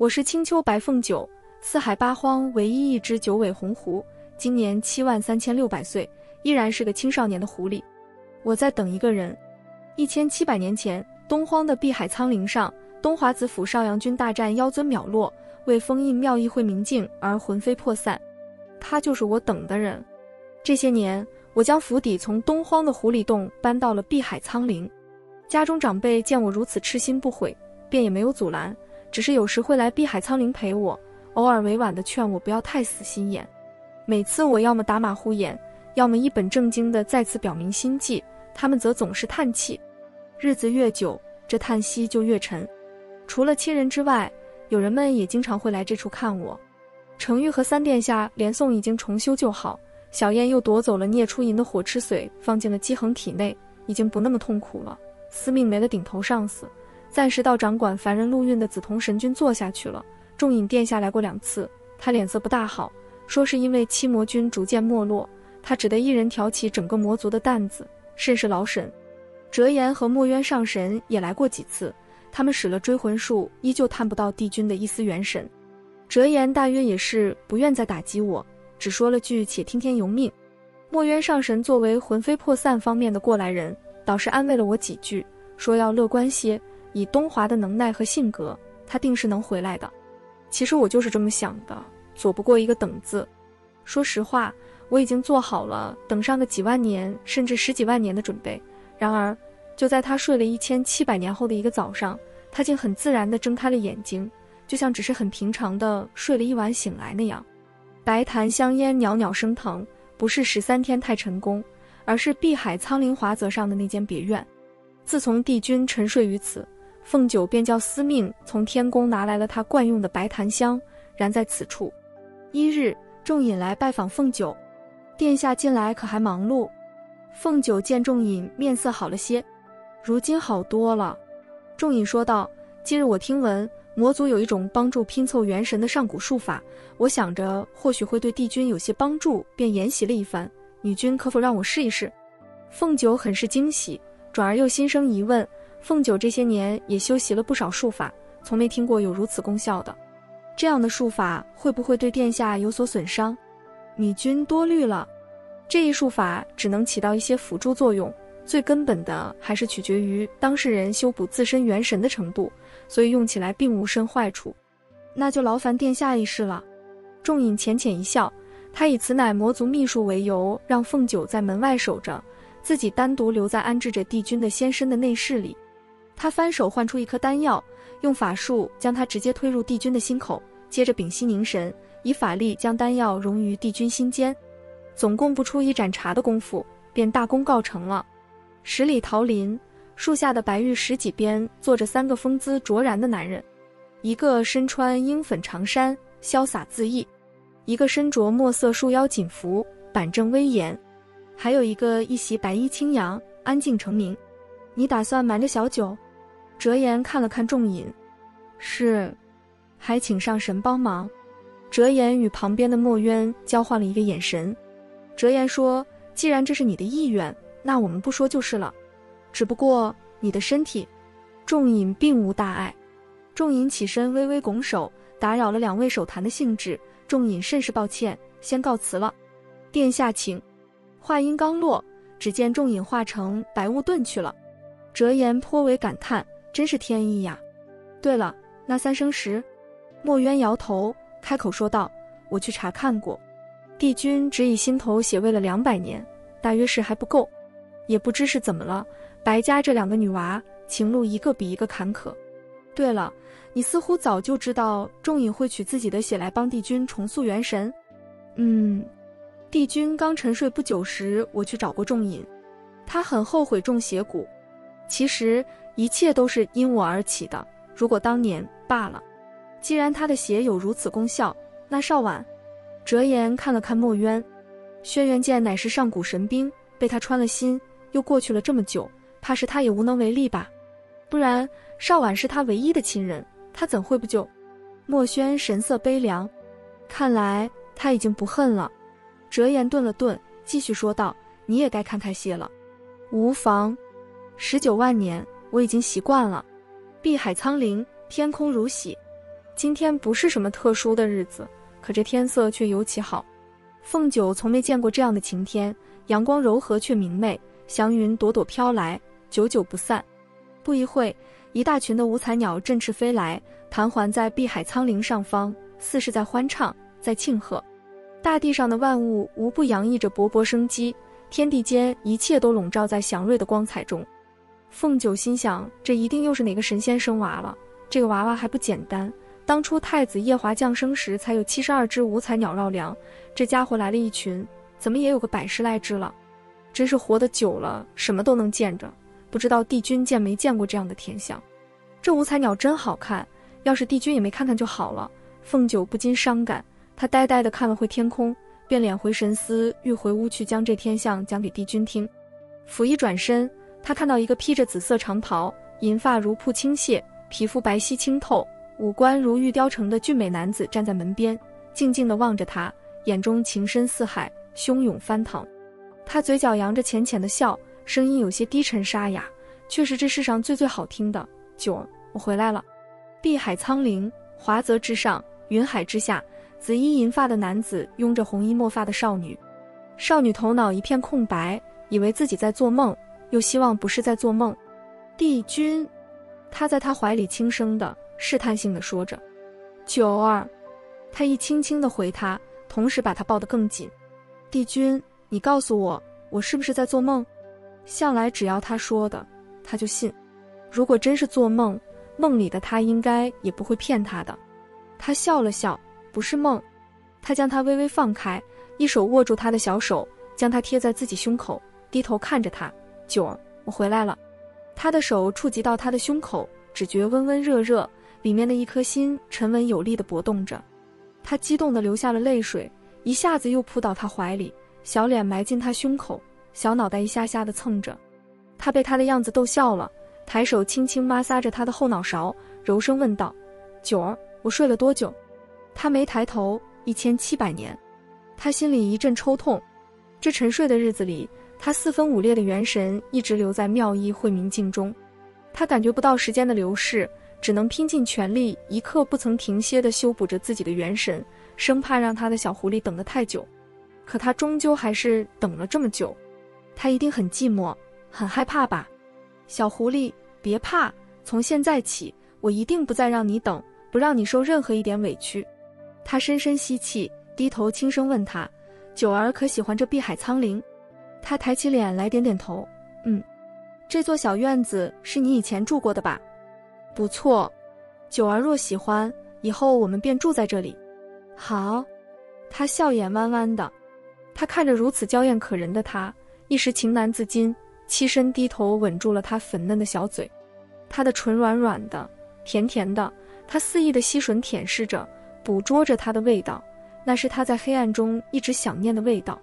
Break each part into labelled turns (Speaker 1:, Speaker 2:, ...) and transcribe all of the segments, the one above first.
Speaker 1: 我是青丘白凤九，四海八荒唯一一只九尾红狐，今年73600岁，依然是个青少年的狐狸。我在等一个人。1700年前，东荒的碧海苍陵上，东华子府少阳君大战妖尊渺落，为封印妙意会明镜而魂飞魄散。他就是我等的人。这些年，我将府邸从东荒的狐狸洞搬到了碧海苍陵。家中长辈见我如此痴心不悔，便也没有阻拦，只是有时会来碧海苍陵陪我，偶尔委婉地劝我不要太死心眼。每次我要么打马虎眼，要么一本正经地再次表明心迹，他们则总是叹气。日子越久，这叹息就越沉。除了亲人之外，友人们也经常会来这处看我。程昱和三殿下连宋已经重修旧好，小燕又夺走了聂出银的火吃髓，放进了姬恒体内，已经不那么痛苦了。司命没了顶头上司，暂时到掌管凡人陆运的紫瞳神君坐下去了。仲隐殿下来过2次，他脸色不大好，说是因为七魔军逐渐没落，他只得一人挑起整个魔族的担子，甚是劳神。折颜和墨渊上神也来过几次，他们使了追魂术，依旧探不到帝君的一丝元神。折颜大约也是不愿再打击我，只说了句且听天由命。墨渊上神作为魂飞魄散方面的过来人，倒是安慰了我几句，说要乐观些，以东华的能耐和性格，他定是能回来的。其实我就是这么想的，左不过一个等字。说实话，我已经做好了等上个几万年甚至10几万年的准备。然而就在他睡了1700年后的一个早上，他竟很自然地睁开了眼睛，就像只是很平常的睡了一晚醒来那样。白檀香烟袅袅升腾，不是13天太晨宫，而是碧海苍陵华泽上的那间别院。自从帝君沉睡于此，凤九便叫司命从天宫拿来了他惯用的白檀香，燃在此处。一日，仲隐来拜访凤九，殿下近来可还忙碌？凤九见仲隐面色好了些，如今好多了。仲隐说道：今日我听闻魔族有一种帮助拼凑元神的上古术法，我想着或许会对帝君有些帮助，便研习了一番，女君可否让我试一试？凤九很是惊喜，转而又心生疑问。凤九这些年也修习了不少术法，从没听过有如此功效的，这样的术法会不会对殿下有所损伤？女君多虑了，这一术法只能起到一些辅助作用，最根本的还是取决于当事人修补自身元神的程度，所以用起来并无甚坏处。那就劳烦殿下一事了。仲隐浅浅一笑，他以此乃魔族秘术为由，让凤九在门外守着，自己单独留在安置着帝君的仙身的内室里。他翻手唤出一颗丹药，用法术将它直接推入帝君的心口，接着屏息凝神，以法力将丹药融于帝君心间。总共不出一盏茶的功夫，便大功告成了。10里桃林，树下的白玉石几边坐着3个风姿卓然的男人，一个身穿鹰粉长衫，潇洒恣意；一个身着墨色束腰锦服，板正威严；还有一个一袭白衣清扬，安静成名。你打算瞒着小九？折颜看了看仲隐，是，还请上神帮忙。折颜与旁边的墨渊交换了一个眼神。折颜说：既然这是你的意愿，那我们不说就是了。只不过你的身体……仲隐并无大碍。仲隐起身微微拱手，打扰了2位手谈的兴致，仲隐甚是抱歉，先告辞了。殿下请。话音刚落，只见仲隐化成白雾遁去了。折颜颇为感叹，真是天意呀。对了，那3生石？墨渊摇头，开口说道：我去查看过，帝君只以心头血喂了200年，大约是还不够。也不知是怎么了，白家这2个女娃情路一个比一个坎坷。对了，你似乎早就知道仲隐会取自己的血来帮帝君重塑元神。帝君刚沉睡不久时，我去找过仲隐，他很后悔中邪蛊。其实一切都是因我而起的，如果当年罢了。既然他的血有如此功效，那邵婉……折颜看了看墨渊，轩辕剑乃是上古神兵，被他穿了心，又过去了这么久，怕是他也无能为力吧。不然邵婉是他唯一的亲人，他怎会不救？墨轩神色悲凉，看来他已经不恨了。折颜顿了顿，继续说道：你也该看开些了。无妨，19万年我已经习惯了。碧海苍陵，天空如洗。今天不是什么特殊的日子，可这天色却尤其好。凤九从没见过这样的晴天，阳光柔和却明媚，祥云朵朵飘来，久久不散。不一会，一大群的五彩鸟振翅飞来，盘桓在碧海苍岭上方，似是在欢唱，在庆贺。大地上的万物无不洋溢着勃勃生机，天地间一切都笼罩在祥瑞的光彩中。凤九心想，这一定又是哪个神仙生娃了，这个娃娃还不简单，当初太子夜华降生时才有72只五彩鸟绕梁，这家伙来了一群，怎么也有个110来只了。真是活得久了，什么都能见着，不知道帝君见没见过这样的天象。这五彩鸟真好看，要是帝君也没看看就好了。凤九不禁伤感，他呆呆地看了会天空，便敛回神思，欲回屋去将这天象讲给帝君听。甫一转身，他看到一个披着紫色长袍，银发如瀑倾泻，皮肤白皙清透，五官如玉雕成的俊美男子站在门边，静静地望着他，眼中情深似海，汹涌翻腾。他嘴角扬着浅浅的笑，声音有些低沉沙哑，却是这世上最好听的。九儿，我回来了。碧海苍岭，华泽之上，云海之下，紫衣银发的男子拥着红衣墨发的少女。少女头脑一片空白，以为自己在做梦，又希望不是在做梦。帝君，他在他怀里轻声的试探性地说着。九儿，他一轻轻地回他，同时把他抱得更紧。帝君，你告诉我，我是不是在做梦？向来只要他说的，他就信。如果真是做梦，梦里的他应该也不会骗他的。他笑了笑，不是梦。他将他微微放开，一手握住他的小手，将他贴在自己胸口，低头看着他。九儿，我回来了。他的手触及到他的胸口，只觉温温热热，里面的一颗心沉稳有力地搏动着。他激动地流下了泪水，一下子又扑到他怀里，小脸埋进他胸口，小脑袋一下下地蹭着。他被他的样子逗笑了，抬手轻轻摩挲着他的后脑勺，柔声问道：九儿，我睡了多久？他没抬头，1700年。他心里一阵抽痛。这沉睡的日子里，他4分5裂的元神一直留在妙意慧明镜中。他感觉不到时间的流逝，只能拼尽全力，一刻不曾停歇地修补着自己的元神，生怕让他的小狐狸等得太久。可他终究还是等了这么久。他一定很寂寞，很害怕吧？小狐狸，别怕，从现在起，我一定不再让你等，不让你受任何一点委屈。他深深吸气，低头轻声问他：九儿可喜欢这碧海苍岭？他抬起脸来点点头，这座小院子是你以前住过的吧？不错。九儿若喜欢，以后我们便住在这里。好。他笑眼弯弯的。他看着如此娇艳可人的他，一时情难自禁，栖身低头吻住了他粉嫩的小嘴。他的唇软软的，甜甜的，他肆意的吸吮舔舐着，捕捉着他的味道，那是他在黑暗中一直想念的味道。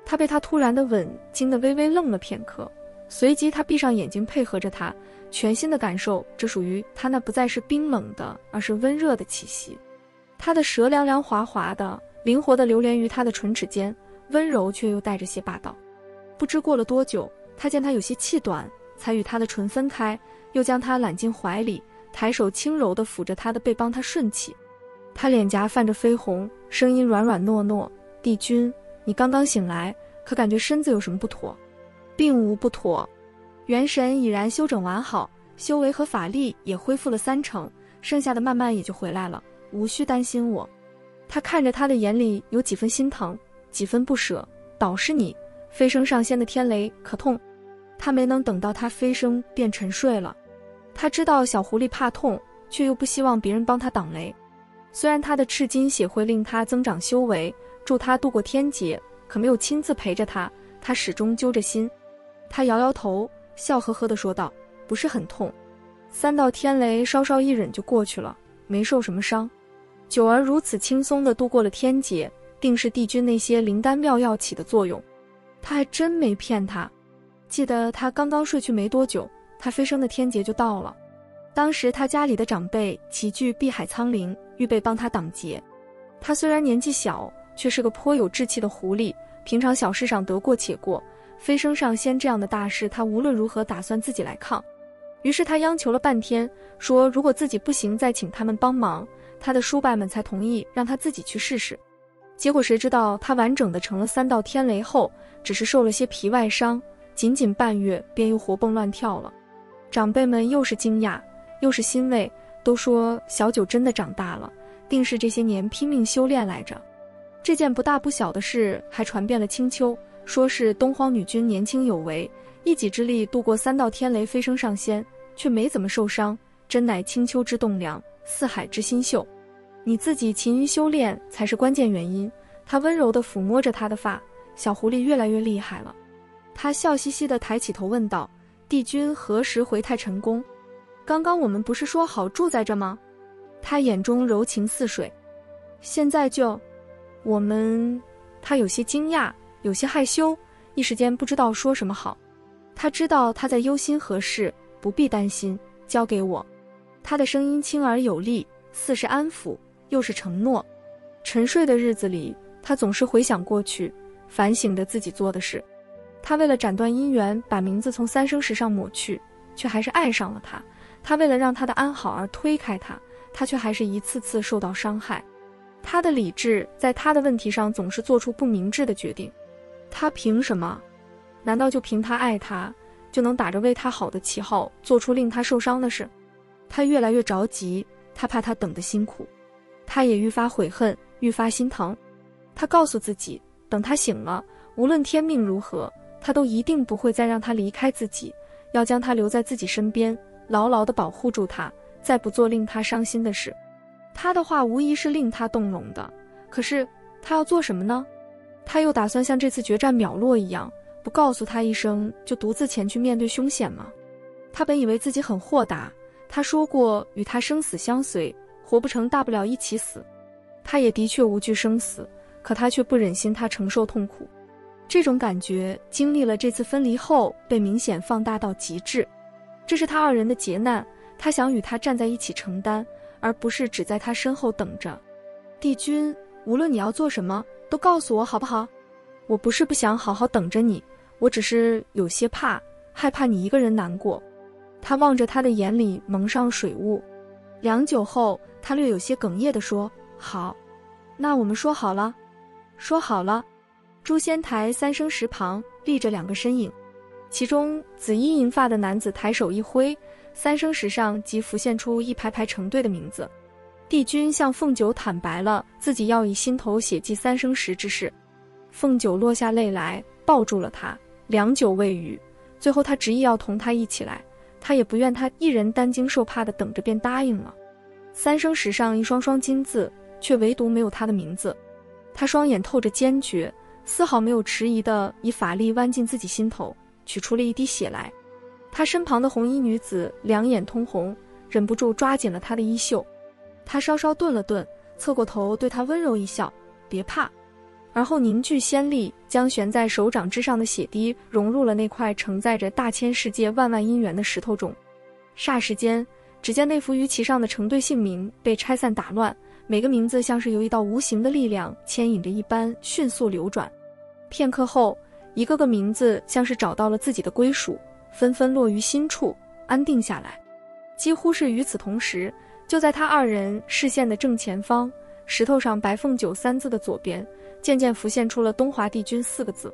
Speaker 1: 他被他突然的吻惊得微微愣了片刻，随即他闭上眼睛配合着他，全心的感受这属于他那不再是冰冷的，而是温热的气息。他的舌凉凉滑滑的，灵活地流连于他的唇齿间，温柔却又带着些霸道。不知过了多久，他见他有些气短，才与他的唇分开，又将他揽进怀里，抬手轻柔地抚着他的背，帮他顺气。他脸颊泛着绯红，声音软软糯糯：帝君，你刚刚醒来，可感觉身子有什么不妥？并无不妥，元神已然修整完好，修为和法力也恢复了3成，剩下的慢慢也就回来了，无需担心我。他看着他的眼里有几分心疼，几分不舍。倒是你，飞升上仙的天雷可痛。他没能等到他飞升便沉睡了。他知道小狐狸怕痛，却又不希望别人帮他挡雷。虽然他的赤金血会令他增长修为，助他度过天劫，可没有亲自陪着他，他始终揪着心。他摇摇头，笑呵呵地说道：不是很痛，3道天雷稍稍一忍就过去了，没受什么伤。九儿如此轻松地度过了天劫，定是帝君那些灵丹妙药起的作用。他还真没骗他。记得他刚刚睡去没多久，他飞升的天劫就到了。当时他家里的长辈齐聚碧海苍岭，预备帮他挡劫。他虽然年纪小，却是个颇有志气的狐狸，平常小事上得过且过，飞升上仙这样的大事，他无论如何打算自己来抗。于是他央求了半天，说如果自己不行再请他们帮忙，他的叔伯们才同意让他自己去试试。结果谁知道他完整的成了3道天雷后，只是受了些皮外伤，仅仅半月便又活蹦乱跳了。长辈们又是惊讶又是欣慰，都说小九真的长大了，定是这些年拼命修炼来着。这件不大不小的事还传遍了青丘，说是东荒女君年轻有为，一己之力度过3道天雷飞升上仙，却没怎么受伤，真乃青丘之栋梁，四海之新秀。你自己勤于修炼才是关键原因。他温柔地抚摸着他的发，小狐狸越来越厉害了。他笑嘻嘻地抬起头问道：帝君何时回太晨宫？刚刚我们不是说好住在这吗？他眼中柔情似水。现在就……我们……他有些惊讶，有些害羞，一时间不知道说什么好。他知道他在忧心何事，不必担心，交给我。他的声音轻而有力，似是安抚，又是承诺。沉睡的日子里，他总是回想过去，反省着自己做的事。他为了斩断姻缘，把名字从3生石上抹去，却还是爱上了他。他为了让他的安好而推开他，他却还是一次次受到伤害。他的理智在他的问题上总是做出不明智的决定。他凭什么？难道就凭他爱他，就能打着为他好的旗号做出令他受伤的事？他越来越着急，他怕他等得辛苦。他也愈发悔恨，愈发心疼。他告诉自己，等他醒了，无论天命如何，他都一定不会再让他离开自己，要将他留在自己身边，牢牢地保护住他，再不做令他伤心的事。他的话无疑是令他动容的，可是他要做什么呢？他又打算像这次决战秒落一样，不告诉他一声就独自前去面对凶险吗？他本以为自己很豁达，他说过与他生死相随，活不成大不了一起死。他也的确无惧生死，可他却不忍心他承受痛苦。这种感觉经历了这次分离后被明显放大到极致。这是他2人的劫难，他想与他站在一起承担，而不是只在他身后等着。帝君，无论你要做什么，都告诉我好不好？我不是不想好好等着你，我只是有些害怕你一个人难过。他望着他的眼里蒙上水雾，良久后，他略有些哽咽地说：好，那我们说好了。说好了。诛仙台3生石旁立着2个身影，其中紫衣银发的男子抬手一挥，3生石上即浮现出一排排成对的名字。帝君向凤九坦白了自己要以心头血祭3生石之事。凤九落下泪来，抱住了他，良久未语。最后他执意要同他一起来，他也不愿他一人担惊受怕的等着，便答应了。3生石上一双双金字，却唯独没有他的名字。他双眼透着坚决，丝毫没有迟疑地以法力剜进自己心头，取出了一滴血来。他身旁的红衣女子两眼通红，忍不住抓紧了他的衣袖。他稍稍顿了顿，侧过头对他温柔一笑：别怕。而后凝聚仙力，将悬在手掌之上的血滴融入了那块承载着大千世界万万因缘的石头中。霎时间，只见那幅鱼旗上的成对姓名被拆散打乱，每个名字像是由一道无形的力量牵引着一般迅速流转。片刻后，一个个名字像是找到了自己的归属，纷纷落于心处，安定下来。几乎是与此同时，就在他2人视线的正前方，石头上白凤九3字的左边，渐渐浮现出了东华帝君4个字。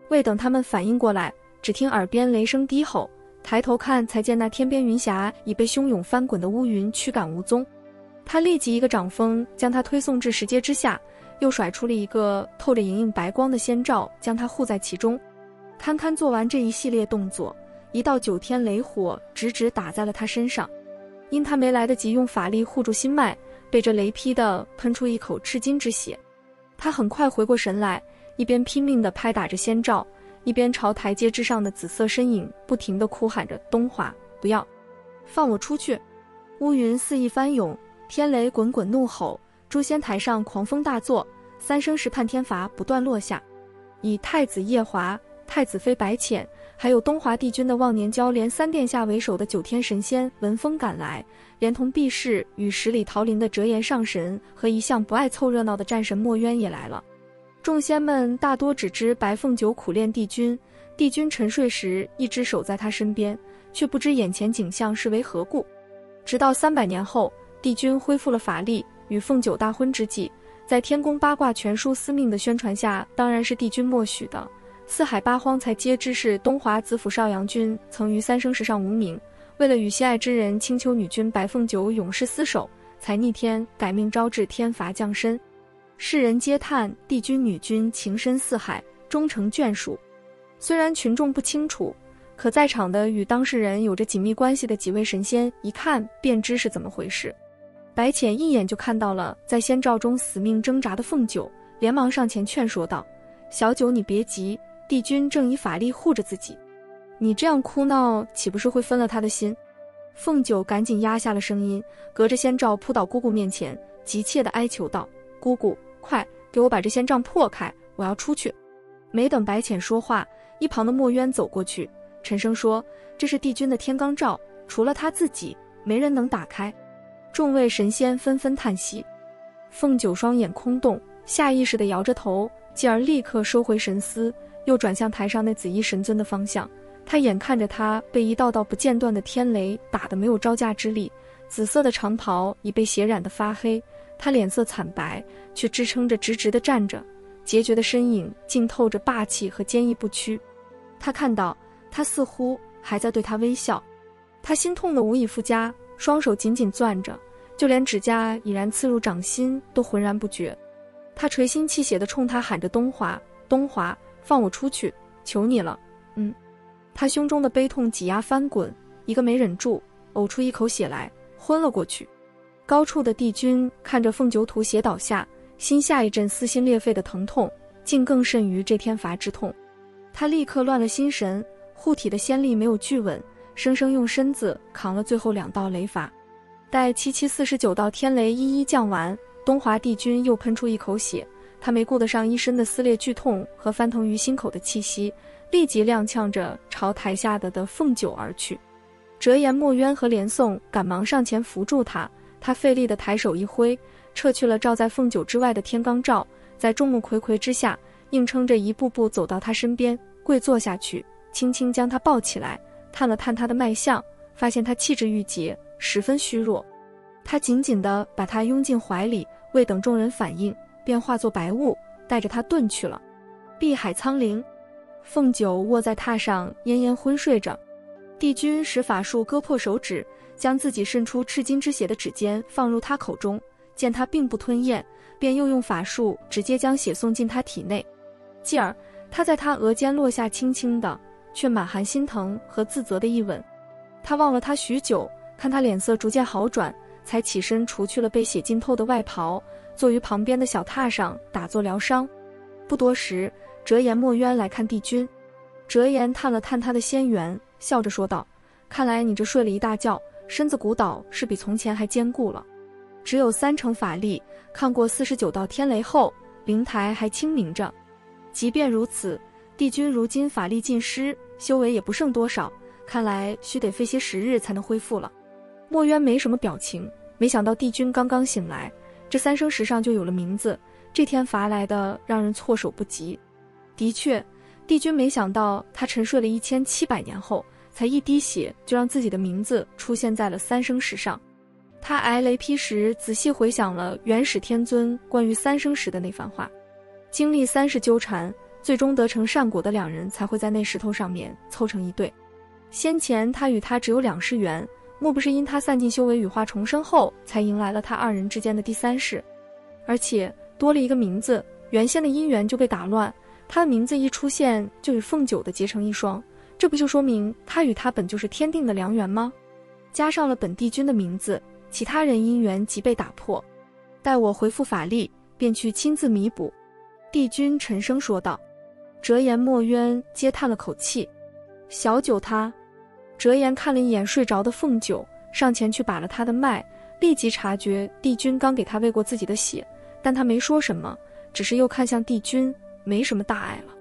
Speaker 1: 未等他们反应过来，只听耳边雷声低吼，抬头看才见那天边云霞已被汹涌翻滚的乌云驱赶无踪。他立即一个掌风将他推送至石阶之下，又甩出了一个透着莹莹白光的仙罩，将他护在其中。堪堪做完这一系列动作，一道9天雷火直直打在了他身上。因他没来得及用法力护住心脉，被这雷劈的喷出一口赤金之血。他很快回过神来，一边拼命地拍打着仙罩，一边朝台阶之上的紫色身影不停地哭喊着：东华，不要，放我出去！乌云肆意翻涌，天雷滚滚怒吼，诛仙台上狂风大作，3生石判天罚不断落下。以太子夜华、太子妃白浅，还有东华帝君的忘年交连3殿下为首的9天神仙闻风赶来，连同避世与10里桃林的折颜上神和一向不爱凑热闹的战神墨渊也来了。众仙们大多只知白凤九苦练帝君，帝君沉睡时一直守在他身边，却不知眼前景象是为何故。直到300年后，帝君恢复了法力，与凤九大婚之际，在天宫八卦全书司命的宣传下，当然是帝君默许的，四海八荒才皆知是东华子府少阳君曾于三生石上无名，为了与心爱之人青丘女君白凤九永世厮守，才逆天改命招致天罚降身。世人皆叹帝君女君情深似海，终成眷属。虽然群众不清楚，可在场的与当事人有着紧密关系的几位神仙一看便知是怎么回事。白浅一眼就看到了在仙罩中死命挣扎的凤九，连忙上前劝说道：“小九，你别急，帝君正以法力护着自己，你这样哭闹岂不是会分了他的心？”凤九赶紧压下了声音，隔着仙罩扑到姑姑面前，急切地哀求道：“姑姑，快给我把这仙障破开，我要出去。”没等白浅说话，一旁的墨渊走过去，沉声说：“这是帝君的天罡罩，除了他自己，没人能打开。”众位神仙纷纷叹息。凤九双眼空洞，下意识地摇着头，继而立刻收回神思，又转向台上那紫衣神尊的方向。他眼看着他被一道道不间断的天雷打得没有招架之力，紫色的长袍已被血染得发黑，他脸色惨白，却支撑着直直地站着，决绝的身影浸透着霸气和坚毅不屈。他看到他似乎还在对他微笑，他心痛得无以复加，双手紧紧攥着，就连指甲已然刺入掌心都浑然不觉。他垂心泣血地冲他喊着：“东华，东华，放我出去，求你了。”他胸中的悲痛挤压翻滚，一个没忍住，呕出一口血来，昏了过去。高处的帝君看着凤九吐血倒下，心下一阵撕心裂肺的疼痛，竟更甚于这天罚之痛。他立刻乱了心神，护体的仙力没有聚稳，生生用身子扛了最后2道雷罚。待749道天雷一一降完，东华帝君又喷出一口血，他没顾得上一身的撕裂剧痛和翻腾于心口的气息，立即踉跄着朝台下的凤九而去。折颜、墨渊和连宋赶忙上前扶住他，他费力地抬手一挥，撤去了罩在凤九之外的天罡罩，在众目睽睽之下，硬撑着一步步走到他身边，跪坐下去，轻轻将他抱起来，探了探他的脉象，发现他气质郁结，十分虚弱。他紧紧地把他拥进怀里，未等众人反应，便化作白雾，带着他遁去了。碧海苍灵，凤九卧在榻上奄奄昏睡着。帝君使法术割破手指，将自己渗出赤金之血的指尖放入他口中，见他并不吞咽，便又用法术直接将血送进他体内。继而他在他额间落下轻轻的却满含心疼和自责的一吻。他望了他许久，看他脸色逐渐好转，才起身除去了被血浸透的外袍，坐于旁边的小榻上打坐疗伤。不多时，折颜、墨渊来看帝君。折颜探了探他的仙缘，笑着说道：“看来你这睡了一大觉，身子骨倒是比从前还坚固了。只有3成法力，抗过49道天雷后，灵台还清明着。即便如此，帝君如今法力尽失，修为也不剩多少，看来须得费些时日才能恢复了。”墨渊没什么表情，没想到帝君刚刚醒来，这3生石上就有了名字，这天罚来的让人措手不及。的确，帝君没想到他沉睡了1700年后，才一滴血就让自己的名字出现在了3生石上。他挨雷劈时仔细回想了元始天尊关于3生石的那番话，经历3世纠缠，最终得成善果的2人才会在那石头上面凑成一对。先前他与他只有2世缘，莫不是因他散尽修为羽化重生后，才迎来了他2人之间的第3世？而且多了一个名字，原先的姻缘就被打乱，他的名字一出现就与凤九的结成一双，这不就说明他与他本就是天定的良缘吗？加上了本帝君的名字，其他人姻缘即被打破。待我恢复法力，便去亲自弥补。帝君沉声说道。折颜、墨渊皆叹了口气。小九他……折颜看了一眼睡着的凤九，上前去把了他的脉，立即察觉帝君刚给他喂过自己的血，但他没说什么，只是又看向帝君，没什么大碍了。